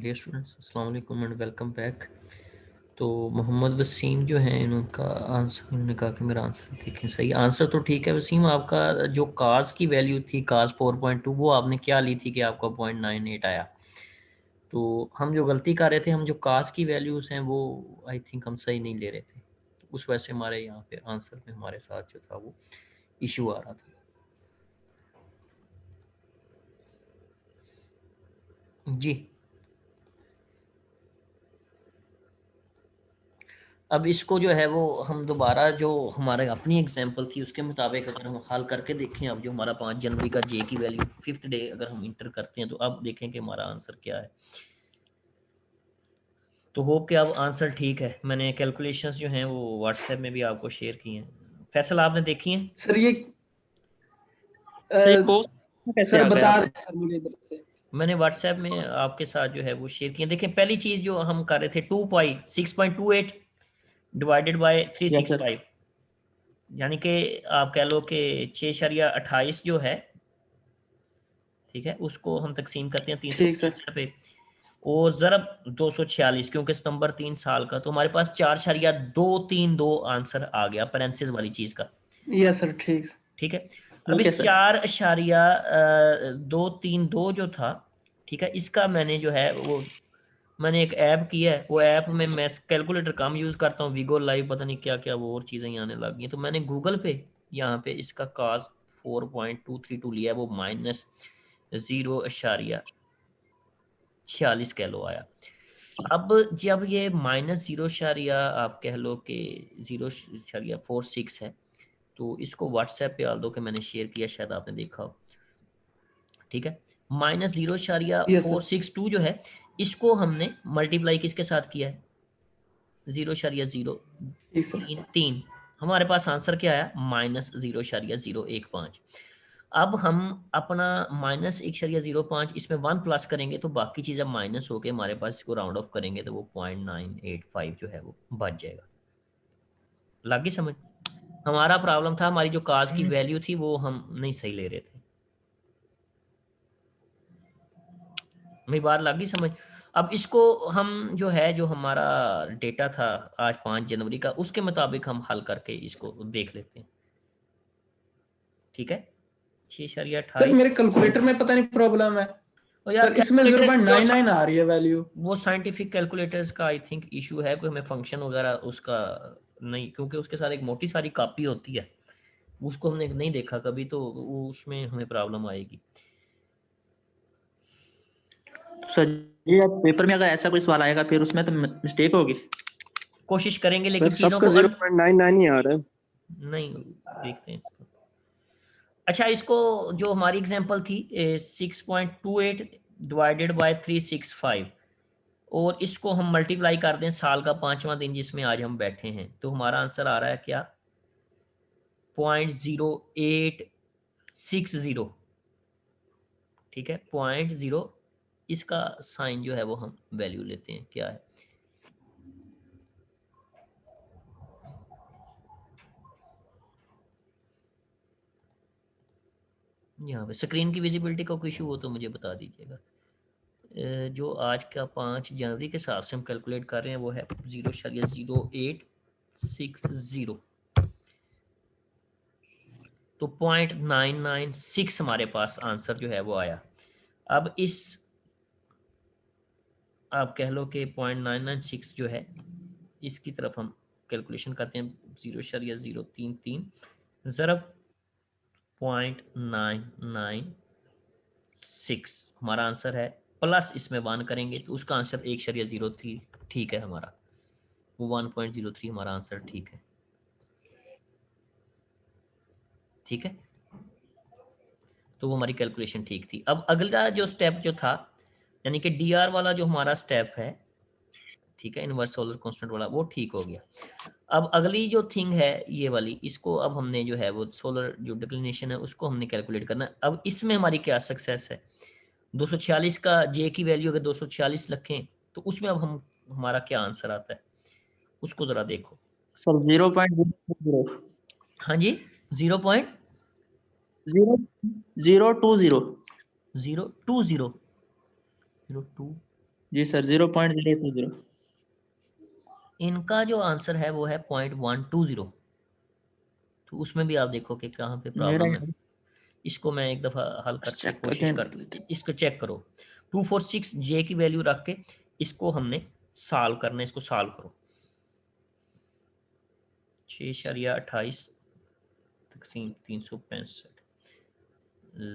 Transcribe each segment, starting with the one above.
Dear students, अस्सलाम वालेकुम and welcome back. तो मोहम्मद वसीम जो हैं, इनका आंसर, इन्होंने कहा कि मेरा आंसर देखें। सही आंसर तो ठीक है वसीम, आपका जो काज की वैल्यू थी काज 4.2, वो आपने क्या ली थी कि आपका 0.98 आया। तो हम जो गलती कर रहे थे, हम जो काज की वैल्यूज़ हैं वो आई थिंक हम सही नहीं ले रहे थे, तो उस वजह से हमारे यहाँ पे आंसर में हमारे साथ जो था वो इशू आ रहा था। जी, अब इसको जो है वो हम दोबारा जो हमारे अपनी एग्जांपल थी उसके मुताबिक अगर हम हल करके देखें, अब जो हमारा 5 जनवरी का जे की वैल्यू 5th डे अगर हम इंटर करते हैं, तो अब देखें कि हमारा आंसर क्या है। तो होप कि अब आंसर ठीक है। मैंने कैलकुलेशंस जो हैं वो व्हाट्सएप में भी आपको शेयर की हैं। फैसल आपने देखी हैं? सर ये सही कोर्स कैसे सर आ गया बता आपको? रहे हैं सर मुझे इधर से। मैंने व्हाट्सएप में आपके साथ जो है वो शेयर किए। देखें, पहली चीज़ जो हम कर रहे थे 6.28 डिवाइडेड बाय यस सर। 365, यानी कि आप कह लो कि 6.28 जो है, ठीक है, उसको हम तकसीम करते हैं ठीक सर। 365 पे, और ज़रब 246, क्योंकि सितंबर 3 साल का, तो हमारे पास 4.232 आंसर आ गया पेरेंथिस वाली चीज़ का। यस सर ठीक सर। ठीक है। अब ठीक है इस सर। 4.232 जो था, ठीक है, इसका मैंने जो है वो मैंने एक ऐप किया है, वो ऐप में मैं कैलकुलेटर कम यूज़ करता हूँ, वीगो लाइव पता नहीं क्या क्या वो और चीज़ें ही आने लग गई हैं। तो मैंने गूगल पे यहाँ पे इसका काज 4.232 लिया है, वो -0.46 किलो आया। अब जब ये -0, आप कह लो कि 0.46 है, तो इसको व्हाट्सएप पे डाल दो कि मैंने शेयर किया, शायद आपने देखा हो। ठीक है, यस सर। -0.462 जो है, इसको हमने मल्टीप्लाई किसके साथ किया है? 0.0 ठीक सर। तीन तीन। हमारे पास आंसर क्या आया? -0.015। अब हम अपना -1.05 इसमें 1 प्लस करेंगे, तो बाकी चीज़ें माइनस होके हमारे पास, इसको राउंड ऑफ करेंगे तो वो 0.985 जो है वो बच जाएगा। लगी समझ? हमारा प्रॉब्लम था, हमारी जो काज की वैल्यू थी वो हम नहीं सही ले रहे थे। मेरी बात लगी समझ? अब इसको हम जो है, जो हमारा डेटा था आज 5 जनवरी का, उसके मुताबिक हम हल करके इसको देख लेते हैं। ठीक है, 6.28। सर मेरे कैलकुलेटर में पता नहीं प्रॉब्लम है। और यार सर इसमें कैलकुलेटर जो 0.99 आ रही है वैल्यू। वो साइंटिफिक कैलकुलेटर्स का आई थिंक इशू है, कोई हमें फंक्शन वगैरह उसका नहीं, क्योंकि उसके साथ एक मोटी सारी कॉपी होती है, उसको हमने नहीं देखा कभी, तो वो उसमें हमें प्रॉब्लम आएगी। सर जी, अब पेपर में अगर ऐसा कोई सवाल आएगा फिर उसमें तो मिस्टेक होगी। कोशिश करेंगे, सर लेकिन चीज़ों सबका को 0.99 ही आ रहा है। नहीं देखते हैं इसको। अच्छा, इसको जो हमारी एग्जांपल थी 6.28 डिवाइडेड बाय 365, और इसको हम मल्टीप्लाई कर दें साल का 5वां दिन जिसमें आज हम बैठे हैं, तो हमारा आंसर आ रहा है क्या? 0.0860। ठीक है, 0.0, इसका साइन जो है वो हम वैल्यू लेते हैं, क्या है? यहाँ पे स्क्रीन की विजिबिलिटी का कोई इशू हो तो मुझे बता दीजिएगा। जो आज का 5 जनवरी के हिसाब से हम कैलकुलेट कर रहे हैं वो है 0.0860, तो 0.996 हमारे पास आंसर जो है वो आया। अब इस, आप कह लो कि 0.996 जो है, इसकी तरफ हम कैलकुलेशन करते हैं, 0.033 ज़रब 0.996 हमारा आंसर है, प्लस इसमें 1 करेंगे तो उसका आंसर 1.03 ठीक है हमारा, वो 1.03 हमारा आंसर ठीक है। ठीक है, तो वो हमारी कैलकुलेशन ठीक थी। अब अगला जो स्टेप जो था, यानी कि डी आर वाला जो हमारा स्टेप है, ठीक है, इनवर्स सोलर कांस्टेंट वाला, वो ठीक हो गया। अब अगली जो थिंग है ये वाली, इसको अब हमने जो है वो सोलर जो डिक्लिनेशन है उसको हमने कैलकुलेट करना है। अब इसमें हमारी क्या सक्सेस है? 246 का जे की वैल्यू अगर 246 रखें, तो उसमें अब हम, हमारा क्या आंसर आता है उसको जरा देखो। सर 0.020 हाँ जी, 0.020 0.020 0.2 जी सर 0.020। इनका जो आंसर है वो है 0.120। तो उसमें भी आप देखो कि कहाँ पे मेरा प्रॉब्लम है। यहाँ इसको मैं एक दफ़ा हल करके चेक कोशिश अगेन कर, कर लेते हैं। इसको चेक करो। 246 जे की वैल्यू रख के इसको हमने सॉल्व करना है। इसको सॉल्व करो। 6.28 तकसीम 365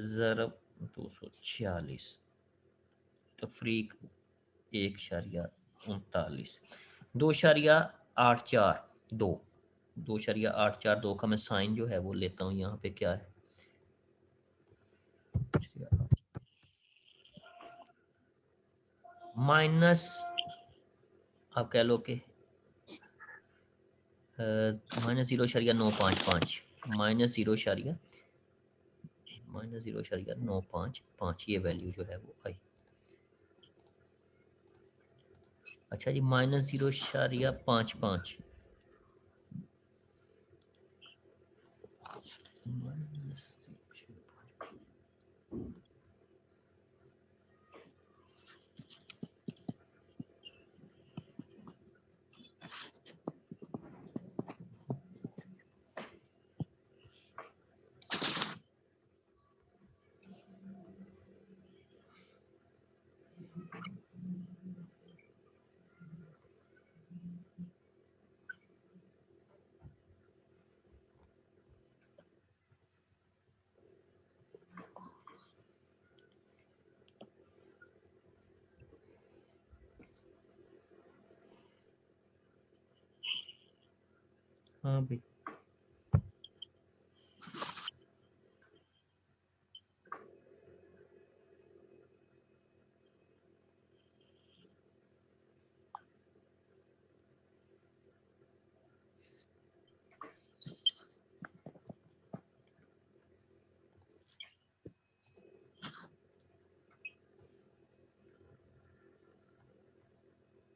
ज़रब 246 तफरीक 1.39 2.842 2.842 का मैं साइन जो है वो लेता हूँ। यहाँ पे क्या है, माइनस आप कह लो कि -0.955 -0.955 ये वैल्यू जो है वो आई। अच्छा जी, -0.55 हाँ भाई,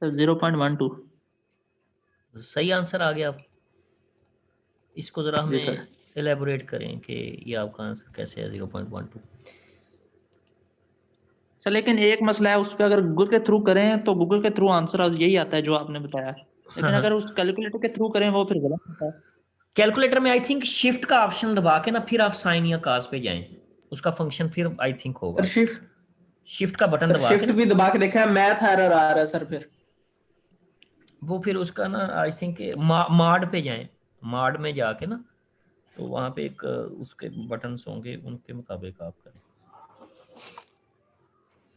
सर 0.12। सही आंसर आ गया। इसको ज़रा जी हमें सर। एलेबोरेट करें कि ये आपका आंसर कैसे है 0.12। सर लेकिन एक मसला है, उस पर अगर गूगल के थ्रू करें तो गूगल के थ्रू आंसर यही आता है जो आपने बताया, हाँ लेकिन हाँ, अगर उस कैलकुलेटर के थ्रू करें वो फिर गलत होता है। कैलकुलेटर में आई थिंक शिफ्ट का ऑप्शन दबा के ना फिर आप साइन या काज पे जाएं, उसका फंक्शन फिर आई थिंक होगा। सर शिफ्ट शिफ्ट का बटन सर दबा के शिफ्ट ना, भी दबा के देखा है, मैथ एरर आ रहा है सर फिर। वो फिर उसका ना आई थिंक माड पे जाएं। माड में जाके ना, तो वहाँ पे एक उसके बटन्स होंगे, उनके मुताबिक आप करें।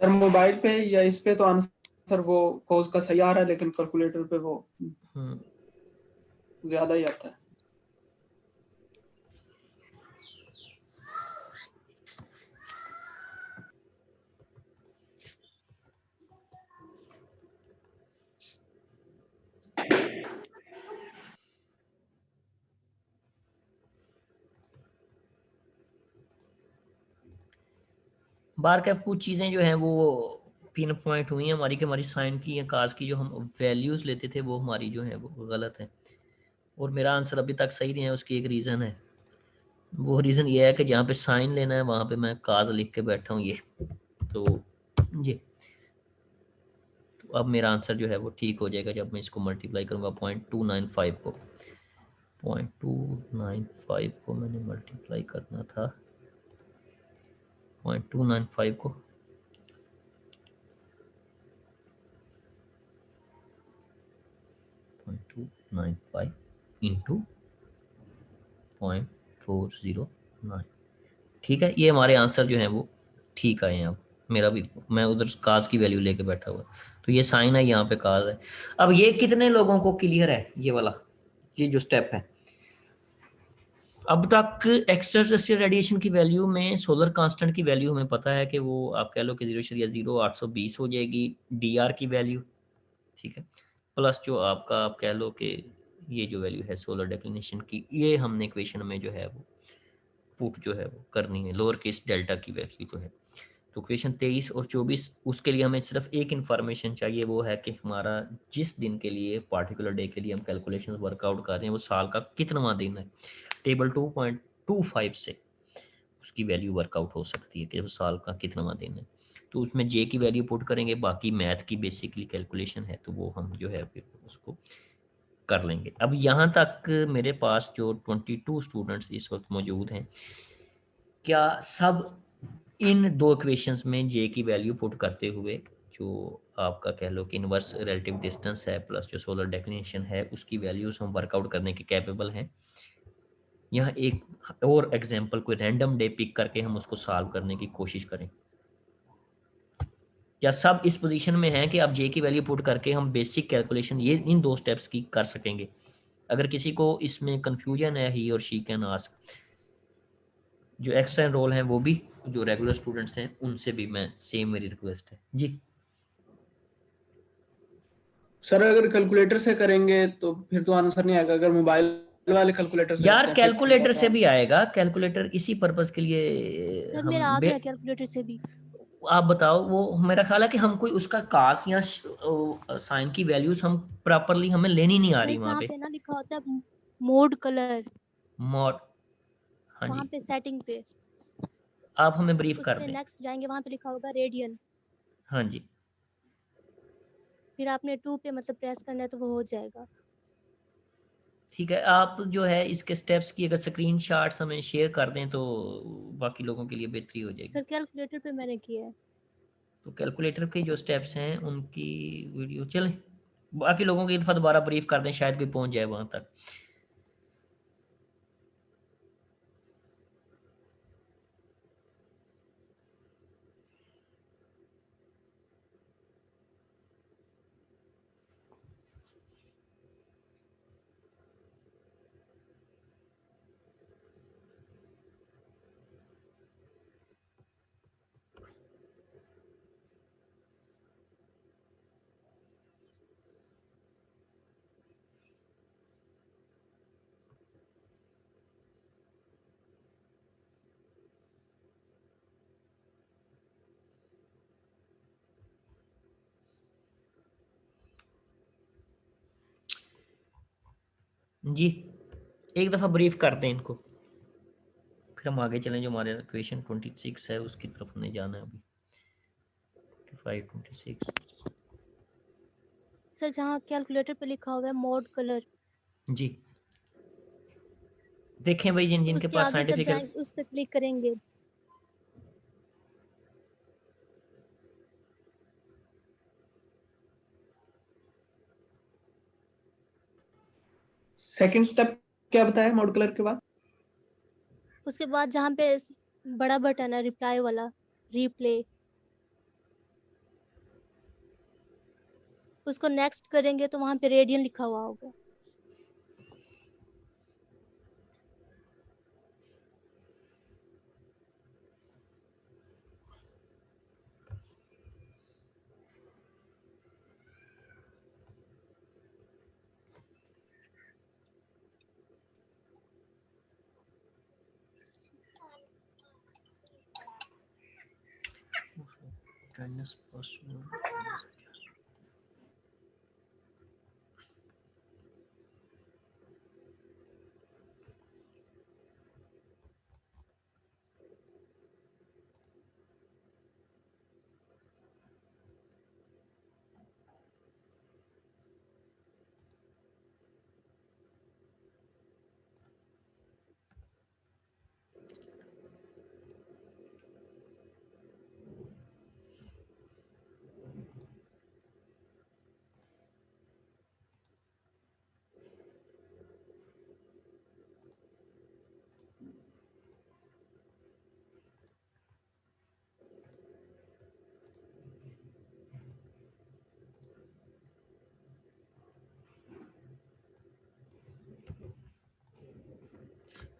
सर मोबाइल पे या इस पे तो आंसर वो कोस का सही आ रहा है, लेकिन कैलकुलेटर पे वो हम्म, ज्यादा ही आता है। बार कैप कुछ चीज़ें जो हैं वो पिन पॉइंट हुई हैं हमारी, कि हमारी साइन की या काज की जो हम वैल्यूज़ लेते थे वो हमारी जो है वो गलत है। और मेरा आंसर अभी तक सही नहीं है, उसकी एक रीज़न है। वो रीज़न ये है कि जहाँ पे साइन लेना है वहाँ पे मैं काज लिख के बैठा हूँ ये। तो ये तो अब मेरा आंसर जो है वो ठीक हो जाएगा जब मैं इसको मल्टीप्लाई करूँगा 0.295 को। 0.295 को मैंने मल्टीप्लाई करना था 0.295 को 0.295 इंटू 0.409। ठीक है, ये हमारे आंसर जो है वो ठीक आए हैं। अब मेरा भी, मैं उधर काज की वैल्यू लेके बैठा हुआ, तो ये साइन है, यहाँ पे काज है। अब ये कितने लोगों को क्लियर है ये वाला, ये जो स्टेप है। अब तक एक्सट्राटेरेस्ट्रियल रेडिएशन की वैल्यू में सोलर कांस्टेंट की वैल्यू हमें पता है कि वो आप कह लो कि 0.0820 हो जाएगी डीआर की वैल्यू। ठीक है, प्लस जो आपका आप कह लो कि ये जो वैल्यू है सोलर डिक्लिनेशन की, ये हमने इक्वेशन में जो है वो पुट जो है वो करनी है, लोअर केस डेल्टा की वैल्यू जो है। तो इक्वेशन 23 और 24, उसके लिए हमें सिर्फ एक इन्फॉर्मेशन चाहिए, वो है कि हमारा जिस दिन के लिए, पार्टिकुलर डे के लिए हम कैलकुलेशन वर्कआउट कर रहे हैं वो साल का कितनावां दिन है। टेबल 2.25 से उसकी वैल्यू वर्कआउट हो सकती है कि वो साल का कितनावां दिन है। तो उसमें जे की वैल्यू पुट करेंगे, बाकी मैथ की बेसिकली कैलकुलेशन है तो वो हम जो है फिर उसको कर लेंगे। अब यहाँ तक मेरे पास जो 22 स्टूडेंट्स इस वक्त मौजूद हैं, क्या सब इन दो इक्वेशंस में जे की वैल्यू पुट करते हुए, जो आपका कह लो कि इनवर्स रिलेटिव डिस्टेंस है प्लस जो सोलर डेक्लिनेशन है, उसकी वैल्यूज हम वर्कआउट करने के कैपेबल हैं? यहाँ एक और एग्जांपल कोई रैंडम डे पिक करके हम उसको सॉल्व करने की कोशिश करें। क्या सब इस पोजीशन में हैं कि अब जे की वैल्यू पुट करके हम बेसिक कैलकुलेशन ये इन दो स्टेप्स की कर सकेंगे? अगर किसी को इसमें कंफ्यूजन है, ही और शी कैन आस्क। जो एक्स्ट्रा एनरोल हैं वो भी, जो रेगुलर स्टूडेंट्स हैं उनसे भी मैं सेम मेरी रिक्वेस्ट है जी। सर अगर कैलकुलेटर से करेंगे तो फिर तो आंसर नहीं आएगा, अगर मोबाइल वाले कैलकुलेटर से यार करते हैं फिर कैलकुलेटर तो से भी आंसर। आएगा, कैलकुलेटर इसी पर्पस के लिए सर हम मेरा आ गया कैलकुलेटर से भी। आप बताओ, वो मेरा ख्याल है कि हम कोई उसका कास या साइन की वैल्यूज हम प्रॉपरली हमें लेनी नहीं आ सर रही वहां जहाँ पे। पे ना लिखा होता है मोड कलर, मॉड, हाँ वहाँ जी, पे सेटिंग पे, आप हमें ब्रीफ उस कर पे दें। नेक्स्ट जाएंगे, वहाँ पे लिखा होगा रेडियन, हाँ जी, फिर आपने 2 पे मतलब प्रेस करना है तो वो हो जाएगा। ठीक है। आप जो है इसके स्टेप्स की अगर स्क्रीनशॉट्स हमें शेयर कर दें तो बाकी लोगों के लिए बेहतरी हो जाएगी। सर कैलकुलेटर पे मैंने किया है। तो कैलकुलेटर के जो स्टेप्स हैं उनकी वीडियो चलें, बाकी लोगों की एक दफ़ा दोबारा ब्रीफ कर दें, शायद कोई पहुंच जाए वहां तक। जी, एक दफ़ा ब्रीफ कर दें इनको, फिर हम आगे चलें। जो हमारे क्वेश्चन 26 है उसकी तरफ हमें जाना है अभी। 526 सर जहाँ कैलकुलेटर पे लिखा हुआ है मोड कलर, जी, देखें भाई जिन जिनके उसके पास आगे जब साइंटिफिक, जाएंगे उस पे क्लिक करेंगे, सेकंड स्टेप क्या बताया मोड कलर के बाद? उसके बाद जहाँ पे बड़ा बटन है रिप्लाई वाला, रिप्ले, उसको नेक्स्ट करेंगे तो वहाँ पे रेडियन लिखा हुआ होगा।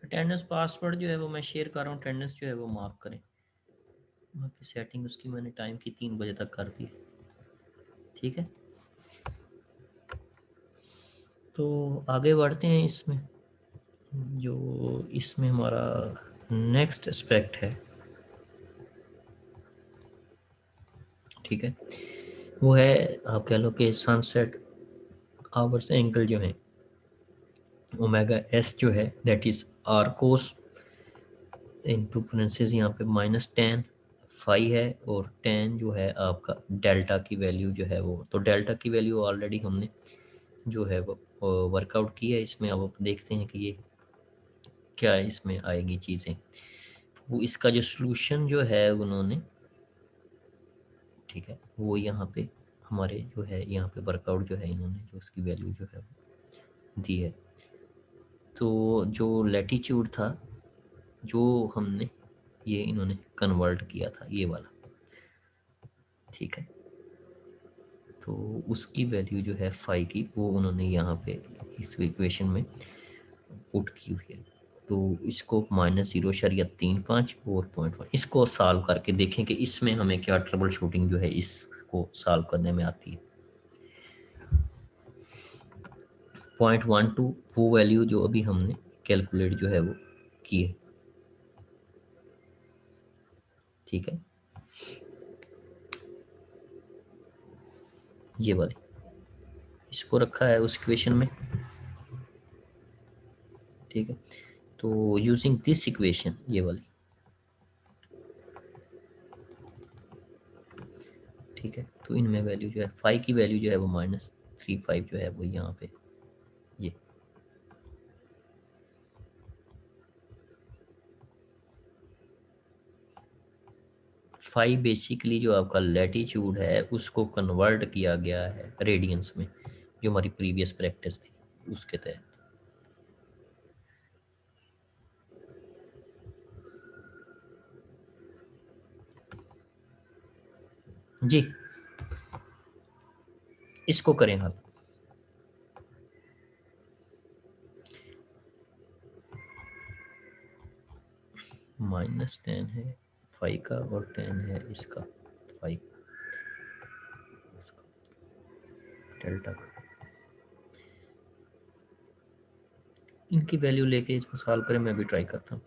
अटेंडेंस पासवर्ड जो है वो मैं शेयर कर रहा हूँ, अटेंडेंस जो है वो मार्क करें। बाकी सेटिंग उसकी मैंने टाइम की 3 बजे तक कर दी, ठीक है। तो आगे बढ़ते हैं इसमें, जो इसमें हमारा नेक्स्ट एस्पेक्ट है, ठीक है, वो है आप कह लो कि सनसेट आवर्स एंगल जो है ओमेगा एस जो है that is r cos into parenthesis यहाँ पे -10 फाई है और 10 जो है आपका डेल्टा की वैल्यू जो है वो, तो डेल्टा की वैल्यू ऑलरेडी हमने जो है वो वर्कआउट की है। इसमें अब देखते हैं कि ये क्या इसमें आएगी चीज़ें। वो इसका जो सॉल्यूशन जो है उन्होंने, ठीक है, वो यहाँ पे हमारे जो है यहाँ पे वर्कआउट जो है इन्होंने जो उसकी वैल्यू जो है दी है। तो जो लैटिट्यूड था जो हमने ये इन्होंने कन्वर्ट किया था ये वाला, ठीक है, तो उसकी वैल्यू जो है फाई की वो उन्होंने यहाँ पे इस इक्वेशन में पुट की हुई है। तो इसको -0.35 और 0.1 इसको सॉल्व करके देखें कि इसमें हमें क्या ट्रबल शूटिंग जो है इसको सॉल्व करने में आती है। 0.12 वो वैल्यू जो अभी हमने कैलकुलेट जो है वो की है, ठीक है, ये वाली इसको रखा है उस इक्वेशन में, ठीक है। तो यूजिंग दिस इक्वेशन ये वाली, ठीक है, तो इनमें वैल्यू जो है फाई की वैल्यू जो है वो -35 जो है वो यहाँ पे ये फाई बेसिकली जो आपका लैटिट्यूड है उसको कन्वर्ट किया गया है रेडियंस में, जो हमारी प्रीवियस प्रैक्टिस थी उसके तहत। जी इसको करें हल। -10 है फाई का और 10 है इसका फाई डेल्टा का, इनकी वैल्यू लेके इसको सॉल्व करें। मैं भी ट्राई करता हूँ।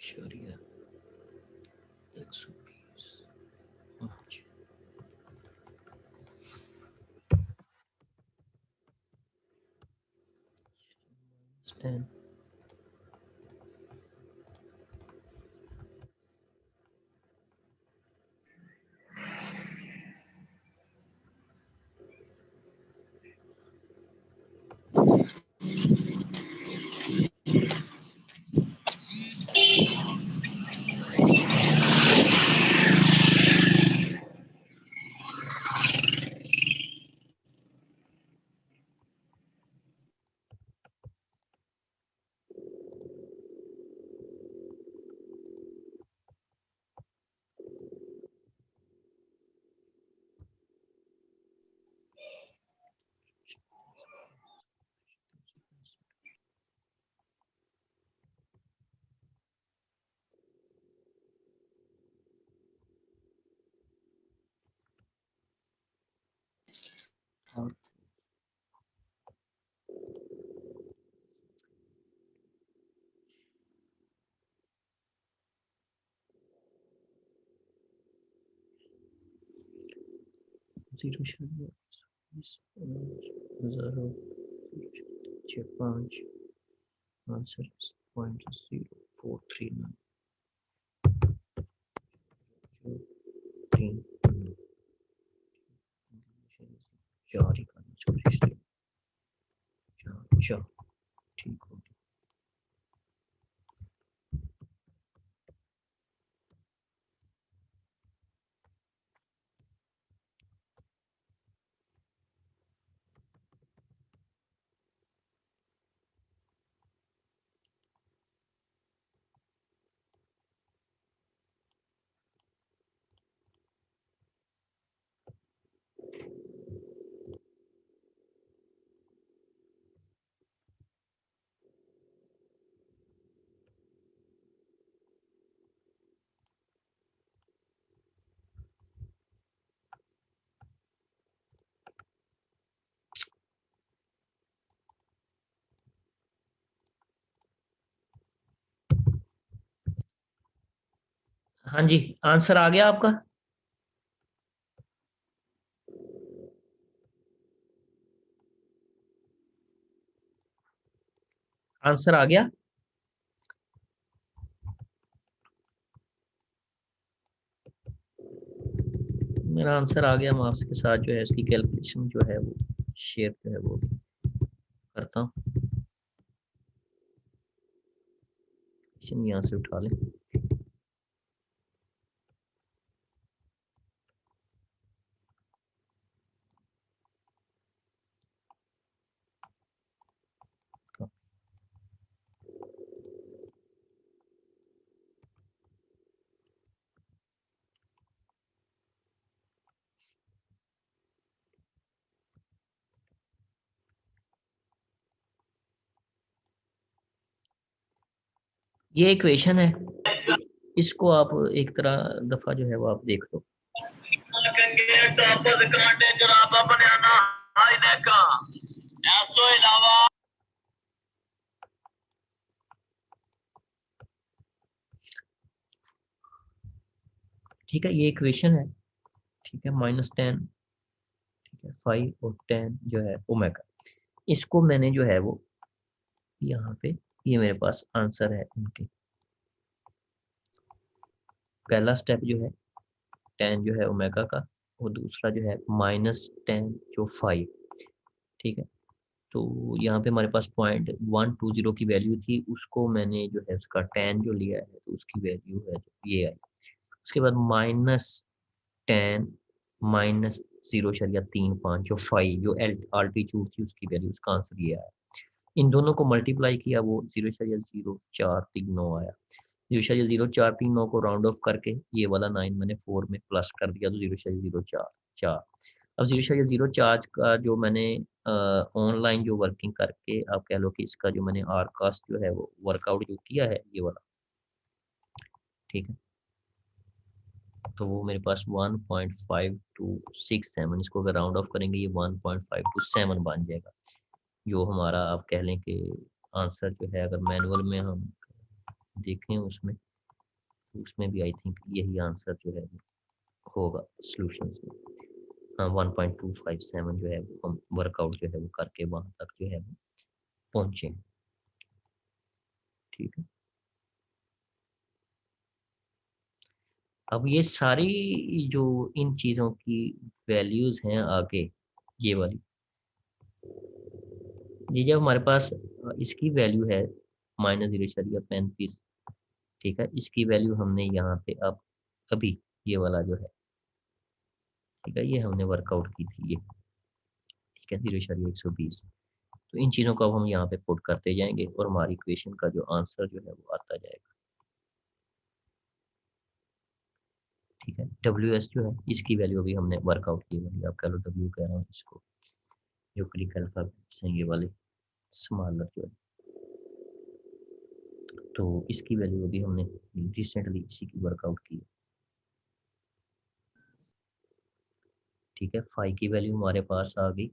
शरिया 120 10 और 0.05 आंसर 0.0439 4 ही करना चाहिए, 4 ठीक हो गया। हाँ जी, आंसर आ गया आपका? आंसर आ गया? मेरा आंसर आ गया। मैं आपके साथ जो है इसकी कैलकुलेशन जो है वो शेयर जो है वो करता हूँ। यहाँ से उठा लें। ये इक्वेशन है, इसको आप एक तरह दफा जो है वो आप देख लो। ठीक है, ये इक्वेशन है। ठीक है, -10, ठीक है, 5 और 10 जो है ओमेगा, इसको मैंने जो है वो यहाँ पे, ये मेरे पास आंसर है उनके। पहला स्टेप जो है 10 जो है ओमेगा का, और दूसरा जो है -10 जो 5। ठीक है, तो यहाँ पे हमारे पास 0.120 की वैल्यू थी, उसको मैंने जो है उसका 10 जो लिया है तो उसकी वैल्यू है ये आई। उसके बाद -10 -0.35 जो 5 जो आल्टीट्यूड थी उसकी वैल्यू, उसका आंसर ये आया। इन दोनों को मल्टीप्लाई किया, वो 0.0439 आया। 0.0439 को राउंड ऑफ करके ये वाला 9 मैंने 4 में प्लस कर दिया, तो 0.044। अब 0.04 का जो मैंने ऑनलाइन जो वर्किंग करके आप कह लो कि इसका जो मैंने आर कास्ट जो है वो वर्कआउट जो किया है ये वाला, ठीक है, तो वो मेरे पास 1.5267, इसको अगर राउंड ऑफ करेंगे ये 1.527 बन जाएगा, जो हमारा आप कह लें कि आंसर जो है, अगर मैनुअल में हम देखें उसमें, तो उसमें भी आई थिंक यही आंसर जो है होगा सॉल्यूशन में। हाँ, 1.257 जो है वो हम वर्कआउट जो है वो करके वहाँ तक जो है वो पहुँचे। ठीक है, अब ये सारी जो इन चीज़ों की वैल्यूज़ हैं आगे, ये वाली, ये जब हमारे पास इसकी वैल्यू है -0.35, ठीक है, इसकी वैल्यू हमने यहाँ पे अब अभी ये वाला जो है, ठीक है, ये हमने वर्कआउट की थी ये, ठीक है, 0.120। तो इन चीज़ों को अब हम यहाँ पे पुट करते जाएंगे और हमारी इक्वेशन का जो आंसर जो है वो आता जाएगा। ठीक है, WS जो है इसकी वैल्यू अभी हमने वर्कआउट की वाली, आप कह लो W कह रहा हूँ इसको, जो क्लिक अल्फाबेट्स हैं ये वाले स्मॉलर जो है, तो इसकी वैल्यू अभी हमने रिसेंटली इसी की वर्कआउट की है। ठीक है, फाई की वैल्यू हमारे पास आ गई।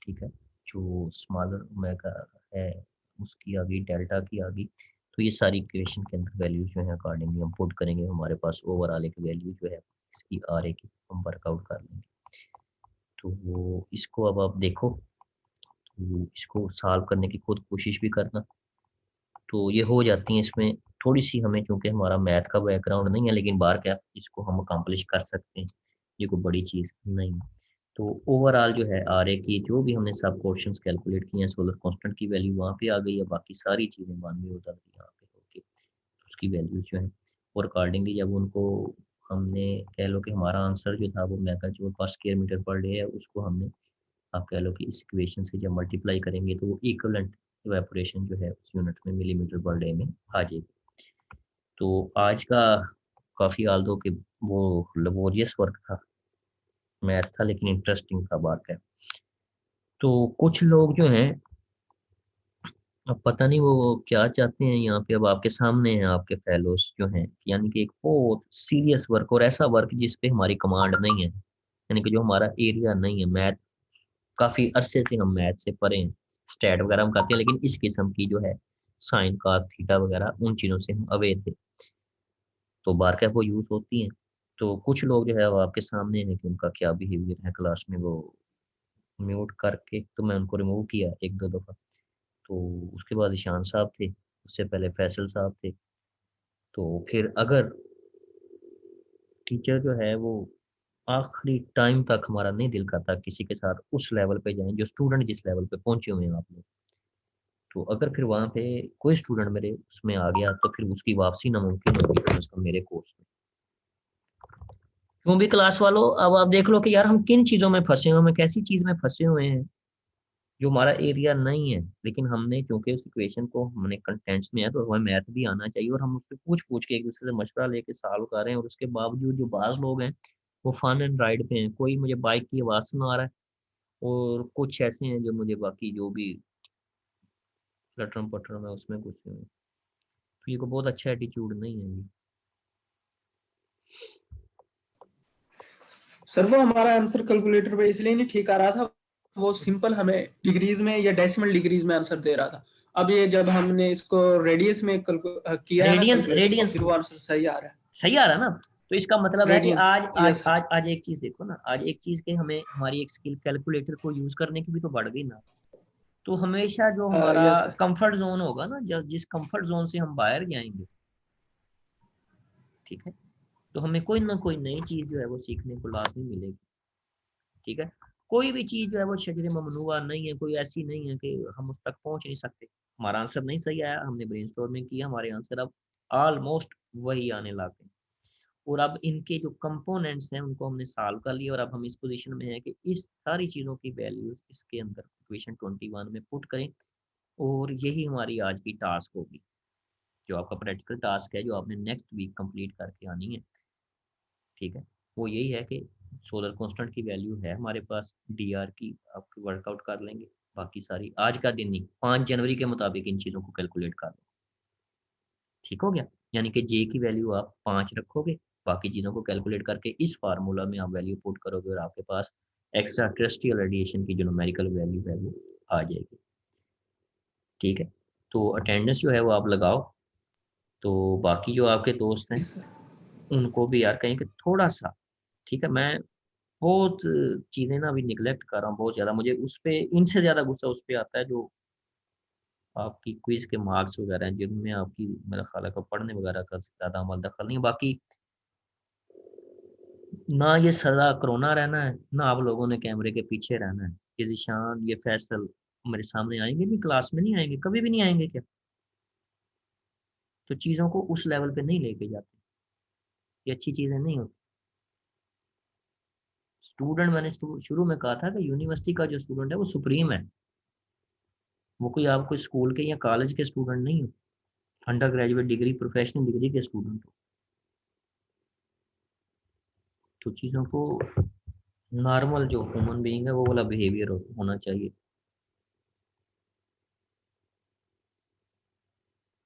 ठीक है, जो स्मॉलर ओमेगा है उसकी आ गई, डेल्टा की आ गई। तो ये सारी इक्वेशन के अंदर वैल्यूज जो है अकॉर्डिंगली हम पुट करेंगे, हमारे पास ओवरऑल एक वैल्यू जो है इसकी आ रही की हम वर्कआउट कर लेंगे। तो वो इसको अब आप देखो, तो इसको सॉल्व करने की खुद कोशिश भी करना, तो ये हो जाती है। इसमें थोड़ी सी हमें, चूंकि हमारा मैथ का बैकग्राउंड नहीं है, लेकिन बार क्या इसको हम अकम्पलिश कर सकते हैं, ये कोई बड़ी चीज़ नहीं है। तो ओवरऑल जो है आर ए की जो भी हमने सब क्वेश्चंस कैलकुलेट किए हैं, सोलर कांस्टेंट की वैल्यू वहाँ पे आ गई है, बाकी सारी चीज़ें 92 उधर यहाँ पे होके उसकी वैल्यू जो है, और अकॉर्डिंगली जब उनको हमने कह लो कि हमारा आंसर जो था वो mega joule per square metre per day है, उसको हमने आप कह लो कि इस इक्वेशन से जब मल्टीप्लाई करेंगे तो वो इक्विवेलेंट इवेपोरेशन जो है उस यूनिट में मिलीमीटर पर डे में आ जाएगी। तो आज का काफ़ी आल दो कि वो लेबोरियस वर्क था, मैथ था, लेकिन इंटरेस्टिंग था बात है। तो कुछ लोग जो हैं, अब पता नहीं वो क्या चाहते हैं यहाँ पे, अब आपके सामने हैं आपके फेलोज जो हैं, यानी कि एक बहुत सीरियस वर्क और ऐसा वर्क जिस पे हमारी कमांड नहीं है, यानी कि जो हमारा एरिया नहीं है। मैथ काफ़ी अरसे से हम मैथ से परे हैं, स्टैट वगैरह हम करते हैं, लेकिन इस किस्म की जो है साइन कास थीटा वगैरह उन चीज़ों से हम अवे थे। तो बार कैप वो यूज़ होती हैं। तो कुछ लोग जो है वो आपके सामने हैं कि उनका क्या बिहेवियर है क्लास में, वो म्यूट करके तो मैं उनको रिमूव किया 1-2 दफ़ा। तो उसके बाद ईशान साहब थे, उससे पहले फैसल साहब थे। तो फिर अगर टीचर जो है वो आखिरी टाइम तक, हमारा नहीं दिल करता किसी के साथ उस लेवल पे जाएँ जो स्टूडेंट जिस लेवल पे पहुँचे हुए हैं आप लोग। तो अगर फिर वहाँ पे कोई स्टूडेंट मेरे उसमें आ गया तो फिर उसकी वापसी नामुमकिन होगी कम से कम मेरे कोर्स में। क्यों भी क्लास वालों, अब आप देख लो कि यार हम किन चीज़ों में फँसे हुए हैं, हम कैसी चीज़ में फँसे हुए हैं जो हमारा एरिया नहीं है। लेकिन हमने चूँकि उस इक्वेशन को हमने कंटेंट्स में है तो हमें मैथ भी आना चाहिए और हम उससे पूछ-पूछ के एक-दूसरे से मशवरा लेके सॉल्व कर रहे हैं और उसके बावजूद जो बाज़ लोग हैं, वो फन एंड राइड पे हैं। कोई मुझे बाइक की आवाज़ सुना रहा है और कुछ ऐसे हैं जो मुझे बाकी जो भी लटरम-पटरम है उसमें कुछ तो ये को बहुत अच्छा एटीट्यूड नहीं है ये। सर वो हमारा आंसर कैलकुलेटर पे इसलिए नहीं ठीक आ रहा था, वो सिंपल हमें डिग्रीज में या डेसिमल डिग्रीज में आंसर दे रहा था। अब ये जब हमने इसको रेडियस में किया है ना रेडियंस कैलकुलेटर को, रेडियंस फिर वो आंसर सही आ रहा है। सही आ रहा है ना? तो इसका मतलब है कि रेडियन, आज आज यस। आज आज एक चीज़ देखो ना, आज एक चीज़ के हमें हमारी एक स्किल कैलकुलेटर को यूज़ करने की भी तो बढ़ गई ना। तो हमेशा जो हमारा यस सर। कंफर्ट ज़ोन होगा ना, जिस कंफर्ट ज़ोन से हम बाहर जाएँगे, ठीक है? तो हमें कोई ना कोई नई चीज़ जो है वो सीखने को लाज़मी मिलेगी, ठीक है? कोई भी चीज़ जो है वो शजर ममनूआ नहीं है, कोई ऐसी नहीं है कि हम उस तक पहुँच नहीं सकते। हमारा आंसर नहीं सही आया, हमने ब्रेनस्टॉर्मिंग किया, हमारे आंसर अब ऑलमोस्ट वही आने लग गए। और अब इनके जो कंपोनेंट्स हैं उनको हमने सॉल्व कर लिया और अब हम इस पोजीशन में हैं कि इस सारी चीज़ों की वैल्यूज़ इसके अंदर इक्वेशन 21 में पुट करें और यही हमारी आज की टास्क होगी। जो आपका प्रैक्टिकल टास्क है जो आपने नेक्स्ट वीक कंप्लीट करके आनी है, ठीक है? वो यही है कि सोलर कांस्टेंट की वैल्यू है हमारे पास, डीआर की आपकी वर्कआउट कर लेंगे। बाकी सारी आज का दिन नहीं, 5 जनवरी के मुताबिक इन चीज़ों को कैलकुलेट कर लें। ठीक हो गया? यानी कि जे की वैल्यू आप 5 रखोगे, बाकी चीज़ों को कैलकुलेट करके इस फार्मूला में आप वैल्यू पुट करोगे और आपके पास एक्स्ट्रा टेरेस्ट्रियल रेडिएशन की जो न्यूमेरिकल वैल्यू है वो आ जाएगी। ठीक है? तो अटेंडेंस जो है वो आप लगाओ, तो बाकी जो आपके दोस्त हैं, उनको भी यार कहें कि थोड़ा-सा, ठीक है? मैं बहुत चीज़ें ना अभी नेग्लेक्ट कर रहा हूँ बहुत ज़्यादा, मुझे उस पे इनसे ज़्यादा गुस्सा उस पे आता है जो आपकी क्विज़ के मार्क्स वगैरह हैं, जिनमें आपकी मेरा ख़्याल है कि पढ़ने वगैरह का ज़्यादा अमल दखल नहीं है। बाकी ना ये सदा कोरोना रहना है, ना आप लोगों ने कैमरे के पीछे रहना है। ये ज़ीशान, ये फैसल मेरे सामने आएँगे नहीं, क्लास में नहीं आएँगे, कभी भी नहीं आएँगे क्या? तो चीज़ों को उस लेवल पे नहीं लेके जाते, ये अच्छी चीज़ें नहीं होती। स्टूडेंट मैंने शुरू में कहा था कि यूनिवर्सिटी का जो स्टूडेंट है वो सुप्रीम है। वो कोई आप कोई स्कूल के या कॉलेज के स्टूडेंट नहीं हो, under graduate degree, professional degree के स्टूडेंट हो। तो चीज़ों को नॉर्मल जो ह्यूमन बीइंग है वो वाला बिहेवियर होना चाहिए।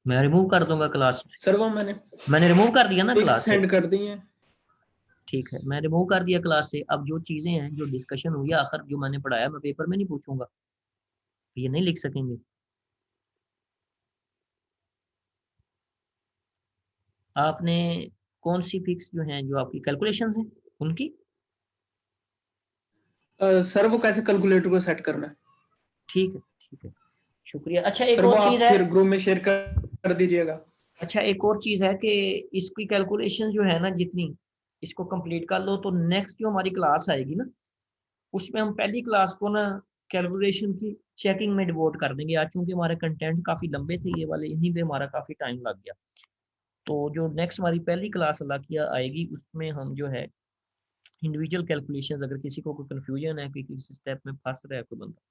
मैं रिमूव कर दूँगा क्लास में। सर वो मैंने रिमूव कर दिया ना पिक्स क्लास से। सेंड कर दी हैं। ठीक है, मैं रिमूव कर दिया क्लास से। अब जो चीज़ें हैं, जो डिस्कशन हुई है, आखिर जो मैंने पढ़ाया मैं पेपर में नहीं पूछूँगा। ये नहीं लिख सकेंगे। आपने कौन-सी पिक्स जो हैं, जो आपकी कैलकुलेशंस हैं, उनकी? सर वो कैसे कैलकुलेटर को सेट करना है? ठीक है, ठीक है। शुक्रिया। अच्छा एक सर वो और आप चीज़ है, फिर ग्रुप में शेयर कर दीजिएगा। अच्छा एक और चीज़ है कि इसकी कैलकुलेशन जो है ना जितनी, इसको कंप्लीट कर लो तो नेक्स्ट जो हमारी क्लास आएगी ना, उसमें हम पहली क्लास को ना कैलकुलेशन की चेकिंग में डिवोट कर देंगे। आज चूँकि हमारे कंटेंट काफ़ी लंबे थे ये वाले, यहीं पे हमारा काफ़ी टाइम लग गया। तो जो नेक्स्ट हमारी पहली क्लास अल्लाह किया आएगी उसमें हम जो है इंडिविजुअल कैलकुलेशंस, अगर किसी को कोई कन्फ्यूजन है कि किसी स्टेप में फँस रहा है कोई बंदा,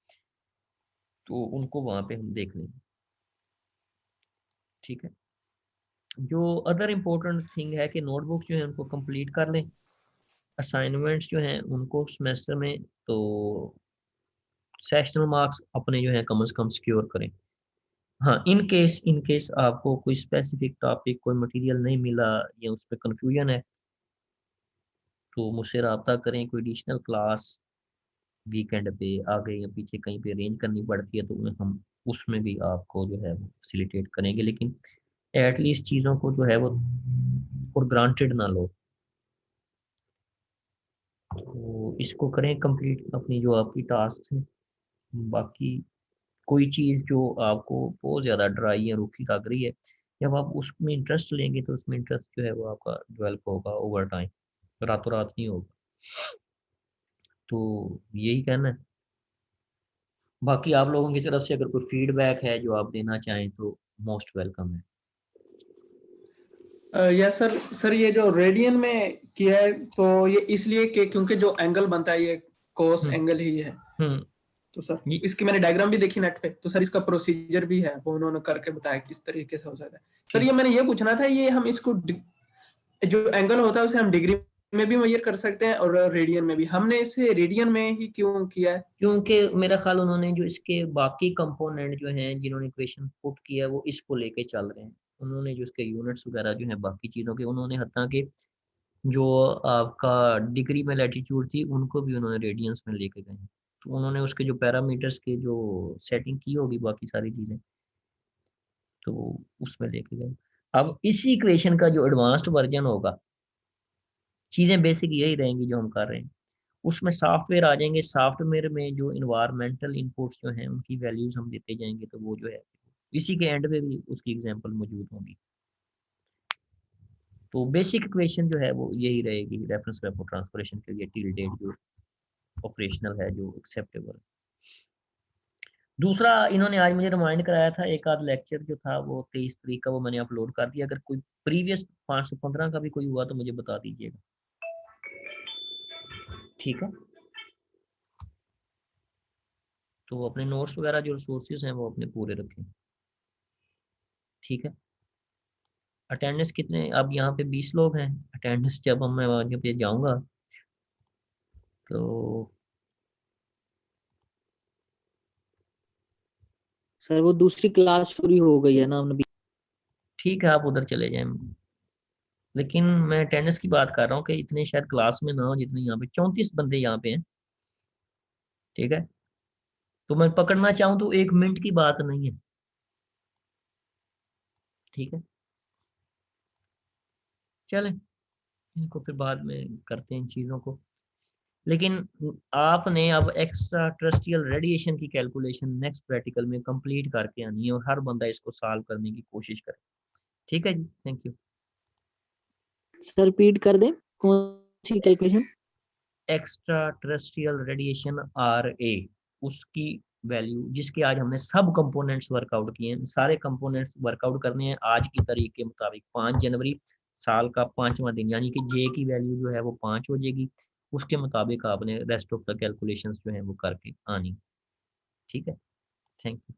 तो उनको वहाँ पे हम देख लेंगे। ठीक है? जो अदर इम्पोर्टेंट थिंग है कि नोटबुक्स जो हैं उनको कंप्लीट कर लें। असाइनमेंट्स जो हैं उनको सेमेस्टर में तो सेशनल मार्क्स अपने जो हैं कम से कम सिक्योर करें। हाँ, इन केस आपको कोई स्पेसिफिक टॉपिक, कोई मटेरियल नहीं मिला या उस पे कन्फ्यूजन है, तो मुझसे राब्ता करें। कोई एडिशनल क्लास वीकेंड पे आगे या पीछे कहीं पे अरेंज करनी पड़ती है तो हम उसमें भी आपको जो है वो फैसिलिटेट करेंगे। लेकिन एट लीस्ट चीज़ों को जो है वो और ग्रांटेड ना लो। तो इसको करें कंप्लीट अपनी जो आपकी टास्क है। बाकी कोई चीज़ जो आपको बहुत ज़्यादा ड्राई या रूखी लग रही है, जब आप उसमें इंटरेस्ट लेंगे तो उसमें इंटरेस्ट जो है वो आपका डेवलप होगा ओवर टाइम, रातों रात नहीं होगा। तो यही कहना है। बाकी आप लोगों की तरफ से अगर कोई फीडबैक है जो आप देना चाहें तो मोस्ट वेलकम है। यस सर ये जो रेडियन में किया है तो ये इसलिए कि क्योंकि जो एंगल बनता है ये कोस हम्म एंगल ही है। हम्म तो सर ये- इसकी मैंने डायग्राम भी देखी नेट पे, तो सर इसका प्रोसीजर भी है, वो उन्होंने करके बताया किस तरीके से हो सकता है। सर ठीक। ये मैंने ये पूछना था, ये हम इसको जो एंगल होता है उसे हम डिग्री में भी मेजर कर सकते हैं और रेडियन में भी, हमने इसे रेडियन में ही क्यों किया है? क्योंकि मेरा ख्याल उन्होंने जो इसके बाकी कंपोनेंट जो हैं जिन्होंने इक्वेशन पुट किया है वो इसको लेके चल रहे हैं। उन्होंने जो इसके यूनिट्स वगैरह जो हैं बाकी चीज़ों के, उन्होंने हत्ता के जो आपका डिग्री में लैटिट्यूड थी उनको भी उन्होंने रेडियंस में लेके गए हैं। तो उन्होंने उसके जो पैरामीटर्स के जो सेटिंग की होगी बाकी सारी चीज़ें तो उसमें लेके गए। अब इसी इक्वेशन का जो एडवांस्ड वर्जन होगा, चीज़ें बेसिक यही रहेंगी जो हम कर रहे हैं, उसमें सॉफ्टवेयर आ जाएंगे। सॉफ्टवेयर में जो इन्वायरमेंटल इनपुट्स जो हैं उनकी वैल्यूज हम देते जाएंगे, तो वो जो है इसी के एंड पे भी उसकी एग्जांपल मौजूद होंगी। तो बेसिक इक्वेशन जो है वो यही रहेगी रेफरेंस रेपो ट्रांसफॉर्मेशन के लिए टिल डेट जो ऑपरेशनल है, जो एक्सेप्टेबल। दूसरा इन्होंने आज मुझे रिमाइंड कराया था, एक आध लेक्चर जो था वो 23 तारीख का, वो मैंने अपलोड कर दिया। अगर कोई प्रीवियस 515 का भी कोई हुआ तो मुझे बता दीजिएगा, ठीक है। तो अपने नोट्स वगैरह जो रिसोर्सेज हैं वो अपने पूरे रखें, ठीक है। अटेंडेंस कितने, अब यहाँ पे 20 लोग हैं। अटेंडेंस जब हम मैं वहाँ पे जाऊँगा तो सर वो दूसरी क्लास शुरू हो गई है ना हमने। ठीक है, आप उधर चले जाएं। लेकिन मैं अटेंडेंस की बात कर रहा हूँ कि इतने शायद क्लास में ना हो जितने यहाँ पे 34 बंदे यहाँ पे हैं, ठीक है। तो मैं पकड़ना चाहूँ तो 1 मिनट की बात नहीं है, ठीक है। चलें, इनको फिर बाद में करते हैं इन चीज़ों को। लेकिन आपने अब एक्स्ट्रा टेरेस्ट्रियल रेडिएशन की कैलकुलेशन नेक्स्ट प्रैक्टिकल में कंप्लीट करके आनी है और हर बंदा इसको सॉल्व करने की कोशिश करे, ठीक है जी। Thank you. सर रिपीट कर दें कौन सी calculation? Extra terrestrial radiation RA, उसकी वैल्यू जिसके आज हमने सब कंपोनेंट्स वर्कआउट किए हैं, सारे कंपोनेंट्स वर्कआउट करने हैं आज की तारीख के मुताबिक 5 जनवरी साल का 5वां दिन, यानी कि J की वैल्यू जो है वो 5 हो जाएगी। उसके मुताबिक आपने रेस्ट ऑफ द कैलकुलेशंस जो है वो करके आनी, ठीक है। Thank you.